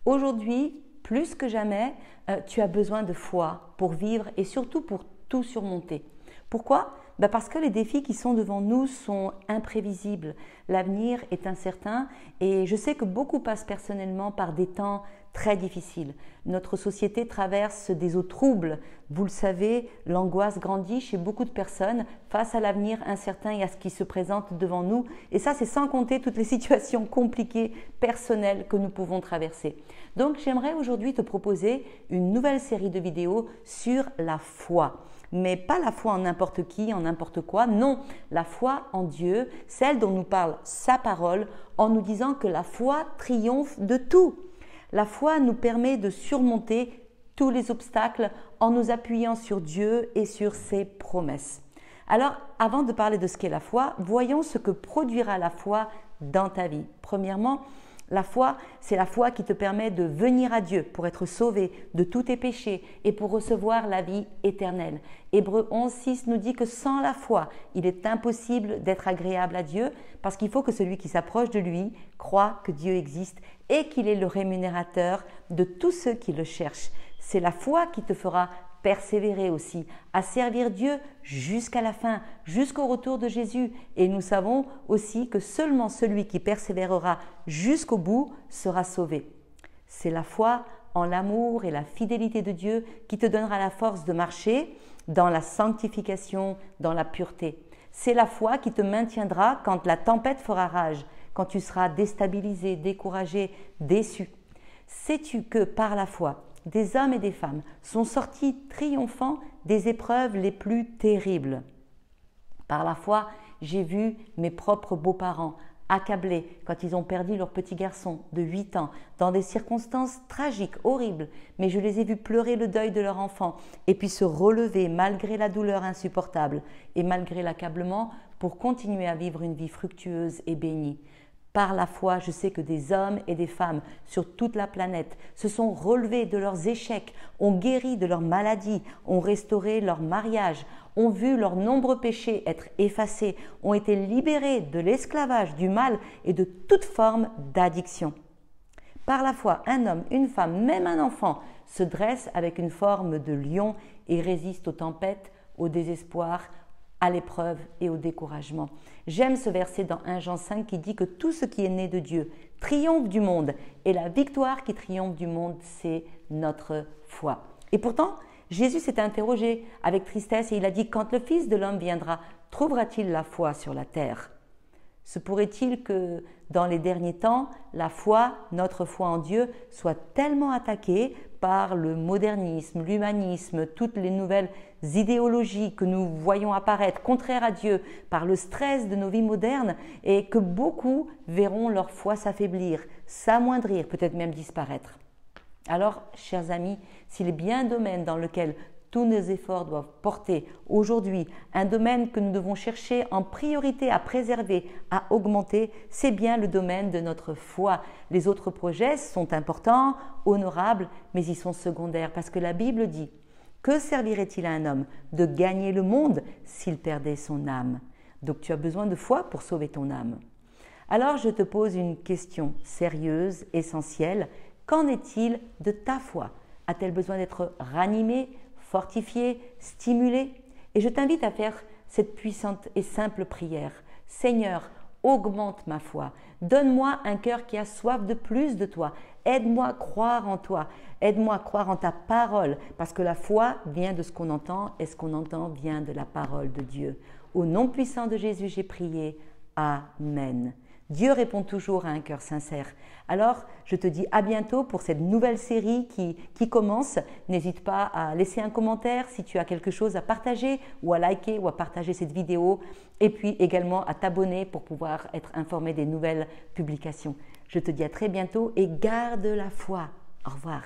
Aujourd'hui, plus que jamais, tu as besoin de foi pour vivre et surtout pour tout surmonter. Pourquoi? Parce que les défis qui sont devant nous sont imprévisibles. L'avenir est incertain et je sais que beaucoup passent personnellement par des temps très difficiles. Notre société traverse des eaux troubles. Vous le savez, l'angoisse grandit chez beaucoup de personnes face à l'avenir incertain et à ce qui se présente devant nous. Et ça, c'est sans compter toutes les situations compliquées, personnelles que nous pouvons traverser. Donc, j'aimerais aujourd'hui te proposer une nouvelle série de vidéos sur la foi. Mais pas la foi en n'importe qui, en n'importe quoi, non, la foi en Dieu, celle dont nous parle sa parole, en nous disant que la foi triomphe de tout. La foi nous permet de surmonter tous les obstacles en nous appuyant sur Dieu et sur ses promesses. Alors, avant de parler de ce qu'est la foi, voyons ce que produira la foi dans ta vie. Premièrement, la foi, c'est la foi qui te permet de venir à Dieu pour être sauvé de tous tes péchés et pour recevoir la vie éternelle. Hébreux 11:6 nous dit que sans la foi, il est impossible d'être agréable à Dieu parce qu'il faut que celui qui s'approche de lui croit que Dieu existe et qu'il est le rémunérateur de tous ceux qui le cherchent. C'est la foi qui te fera persévérer aussi, à servir Dieu jusqu'à la fin, jusqu'au retour de Jésus. Et nous savons aussi que seulement celui qui persévérera jusqu'au bout sera sauvé. C'est la foi en l'amour et la fidélité de Dieu qui te donnera la force de marcher dans la sanctification, dans la pureté. C'est la foi qui te maintiendra quand la tempête fera rage, quand tu seras déstabilisé, découragé, déçu. Sais-tu que par la foi, des hommes et des femmes sont sortis triomphants des épreuves les plus terribles. Par la foi, j'ai vu mes propres beaux-parents accablés quand ils ont perdu leur petit garçon de 8 ans dans des circonstances tragiques, horribles, mais je les ai vus pleurer le deuil de leur enfant et puis se relever malgré la douleur insupportable et malgré l'accablement pour continuer à vivre une vie fructueuse et bénie. Par la foi, je sais que des hommes et des femmes sur toute la planète se sont relevés de leurs échecs, ont guéri de leurs maladies, ont restauré leur mariage, ont vu leurs nombreux péchés être effacés, ont été libérés de l'esclavage, du mal et de toute forme d'addiction. Par la foi, un homme, une femme, même un enfant se dresse avec une forme de lion et résiste aux tempêtes, au désespoir, à l'épreuve et au découragement. J'aime ce verset dans 1 Jean 5 qui dit que tout ce qui est né de Dieu triomphe du monde et la victoire qui triomphe du monde, c'est notre foi. Et pourtant, Jésus s'est interrogé avec tristesse et il a dit « Quand le Fils de l'homme viendra, trouvera-t-il la foi sur la terre ?» Se pourrait-il que dans les derniers temps, la foi, notre foi en Dieu, soit tellement attaquée par le modernisme, l'humanisme, toutes les nouvelles idéologies que nous voyons apparaître contraires à Dieu, par le stress de nos vies modernes, et que beaucoup verront leur foi s'affaiblir, s'amoindrir, peut-être même disparaître. Alors, chers amis, s'il est bien un domaine dans lequel tous nos efforts doivent porter aujourd'hui, un domaine que nous devons chercher en priorité à préserver, à augmenter, c'est bien le domaine de notre foi. Les autres projets sont importants, honorables, mais ils sont secondaires parce que la Bible dit « Que servirait-il à un homme de gagner le monde s'il perdait son âme ?» Donc tu as besoin de foi pour sauver ton âme. Alors je te pose une question sérieuse, essentielle. Qu'en est-il de ta foi? A-t-elle besoin d'être ranimée, fortifiée, stimulée? Et je t'invite à faire cette puissante et simple prière. Seigneur, augmente ma foi. Donne-moi un cœur qui a soif de plus de toi. Aide-moi à croire en toi. Aide-moi à croire en ta parole. Parce que la foi vient de ce qu'on entend et ce qu'on entend vient de la parole de Dieu. Au nom puissant de Jésus, j'ai prié. Amen. Dieu répond toujours à un cœur sincère. Alors, je te dis à bientôt pour cette nouvelle série qui commence. N'hésite pas à laisser un commentaire si tu as quelque chose à partager ou à liker ou à partager cette vidéo. Et puis également à t'abonner pour pouvoir être informé des nouvelles publications. Je te dis à très bientôt et garde la foi. Au revoir.